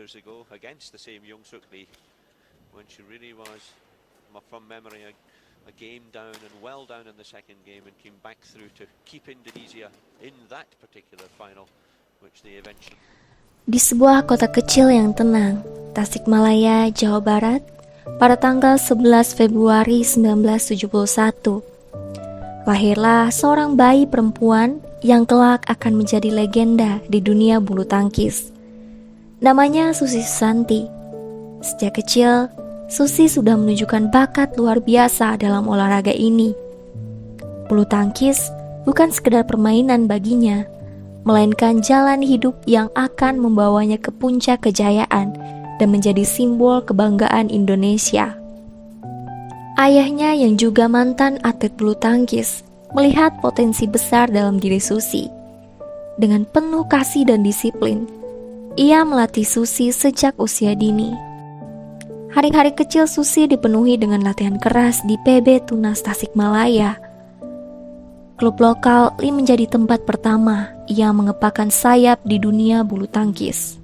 years ago against the same Young Suk Lee when she really was, from memory, a game down and well down in the second game and came back through to keep Indonesia in that particular final, which they eventually... Di sebuah kota kecil yang tenang, Tasikmalaya, Jawa Barat, pada tanggal 11 Februari 1971, lahirlah seorang bayi perempuan yang kelak akan menjadi legenda di dunia bulu tangkis. Namanya Susi Susanti. Sejak kecil, Susi sudah menunjukkan bakat luar biasa dalam olahraga ini. Bulu tangkis bukan sekedar permainan baginya, melainkan jalan hidup yang akan membawanya ke puncak kejayaan dan menjadi simbol kebanggaan Indonesia. Ayahnya yang juga mantan atlet bulu tangkis melihat potensi besar dalam diri Susi. Dengan penuh kasih dan disiplin, ia melatih Susi sejak usia dini. Hari-hari kecil Susi dipenuhi dengan latihan keras di PB Tunas Tasikmalaya. Klub lokal menjadi tempat pertama ia mengepakkan sayap di dunia bulu tangkis.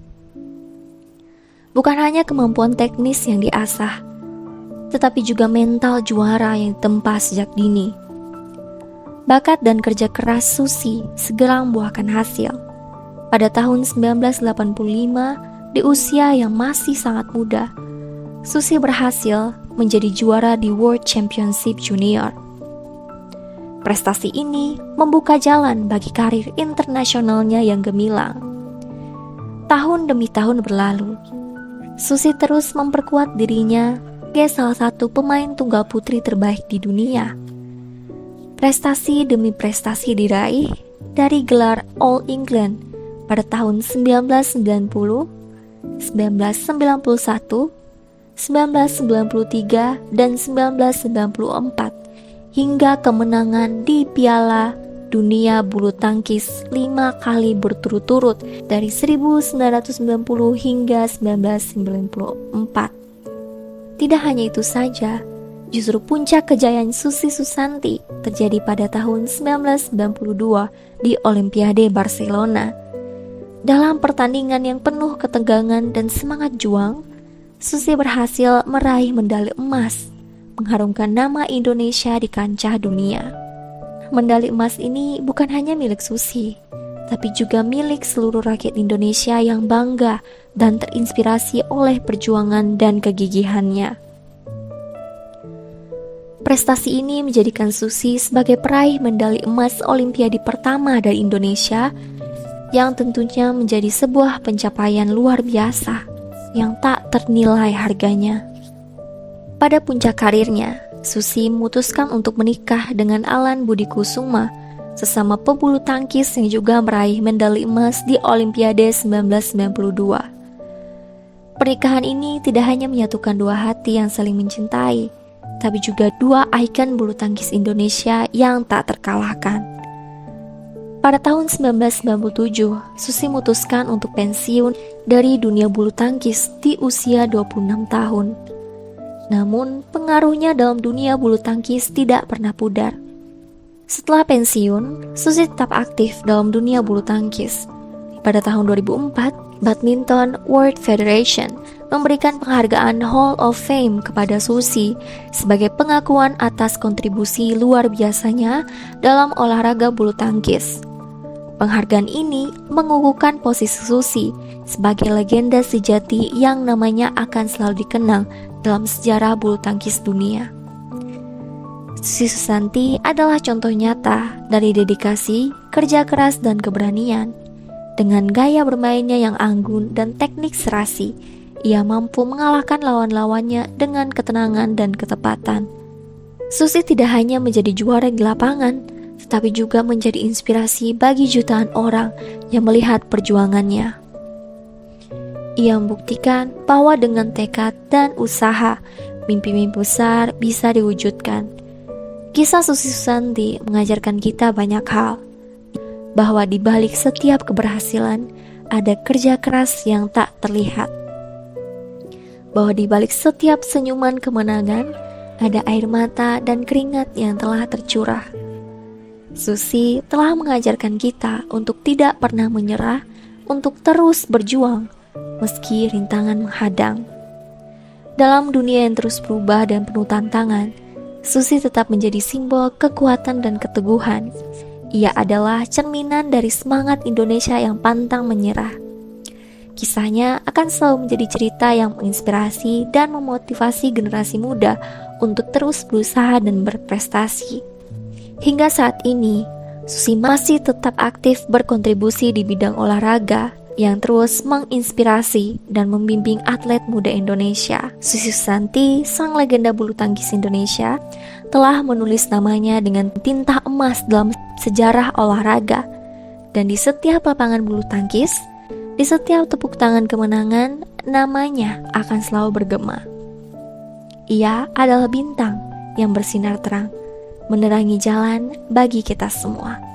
Bukan hanya kemampuan teknis yang diasah, tetapi juga mental juara yang ditempa sejak dini. Bakat dan kerja keras Susi segera membuahkan hasil. Pada tahun 1985, di usia yang masih sangat muda, Susi berhasil menjadi juara di World Championship Junior. Prestasi ini membuka jalan bagi karir internasionalnya yang gemilang. Tahun demi tahun berlalu, Susi terus memperkuat dirinya sebagai salah satu pemain tunggal putri terbaik di dunia. Prestasi demi prestasi diraih dari gelar All England pada tahun 1990, 1991, 1993, dan 1994, hingga kemenangan di Piala Dunia Bulu Tangkis 5 kali berturut-turut dari 1990 hingga 1994. Tidak hanya itu saja, justru puncak kejayaan Susi Susanti terjadi pada tahun 1992 di Olimpiade Barcelona. Dalam pertandingan yang penuh ketegangan dan semangat juang, Susi berhasil meraih medali emas, mengharumkan nama Indonesia di kancah dunia. Medali emas ini bukan hanya milik Susi, tapi juga milik seluruh rakyat Indonesia yang bangga dan terinspirasi oleh perjuangan dan kegigihannya. Prestasi ini menjadikan Susi sebagai peraih medali emas Olimpiade pertama dari Indonesia, yang tentunya menjadi sebuah pencapaian luar biasa yang tak ternilai harganya. Pada puncak karirnya, Susi memutuskan untuk menikah dengan Alan Budi Kusuma, sesama pebulu tangkis yang juga meraih medali emas di Olimpiade 1992. Pernikahan ini tidak hanya menyatukan dua hati yang saling mencintai, tapi juga dua ikon bulu tangkis Indonesia yang tak terkalahkan. Pada tahun 1997, Susi memutuskan untuk pensiun dari dunia bulu tangkis di usia 26 tahun. Namun, pengaruhnya dalam dunia bulu tangkis tidak pernah pudar. Setelah pensiun, Susi tetap aktif dalam dunia bulu tangkis. Pada tahun 2004, Badminton World Federation memberikan penghargaan Hall of Fame kepada Susi sebagai pengakuan atas kontribusi luar biasanya dalam olahraga bulu tangkis. Penghargaan ini mengukuhkan posisi Susi sebagai legenda sejati yang namanya akan selalu dikenang dalam sejarah bulu tangkis dunia. Susi Susanti adalah contoh nyata dari dedikasi, kerja keras, dan keberanian. Dengan gaya bermainnya yang anggun dan teknik serasi, ia mampu mengalahkan lawan-lawannya dengan ketenangan dan ketepatan. Susi tidak hanya menjadi juara di lapangan, tetapi juga menjadi inspirasi bagi jutaan orang yang melihat perjuangannya. Ia membuktikan bahwa dengan tekad dan usaha, mimpi-mimpi besar bisa diwujudkan. Kisah Susi Susanti mengajarkan kita banyak hal, bahwa di balik setiap keberhasilan ada kerja keras yang tak terlihat. Bahwa di balik setiap senyuman kemenangan ada air mata dan keringat yang telah tercurah. Susi telah mengajarkan kita untuk tidak pernah menyerah, untuk terus berjuang, meski rintangan menghadang. Dalam dunia yang terus berubah dan penuh tantangan, Susi tetap menjadi simbol kekuatan dan keteguhan. Ia adalah cerminan dari semangat Indonesia yang pantang menyerah. Kisahnya akan selalu menjadi cerita yang menginspirasi dan memotivasi generasi muda untuk terus berusaha dan berprestasi. Hingga saat ini, Susi masih tetap aktif berkontribusi di bidang olahraga yang terus menginspirasi dan membimbing atlet muda Indonesia. Susi Susanti, sang legenda bulu tangkis Indonesia, telah menulis namanya dengan tinta emas dalam sejarah olahraga. Dan di setiap lapangan bulu tangkis, di setiap tepuk tangan kemenangan, namanya akan selalu bergema. Ia adalah bintang yang bersinar terang, menerangi jalan bagi kita semua.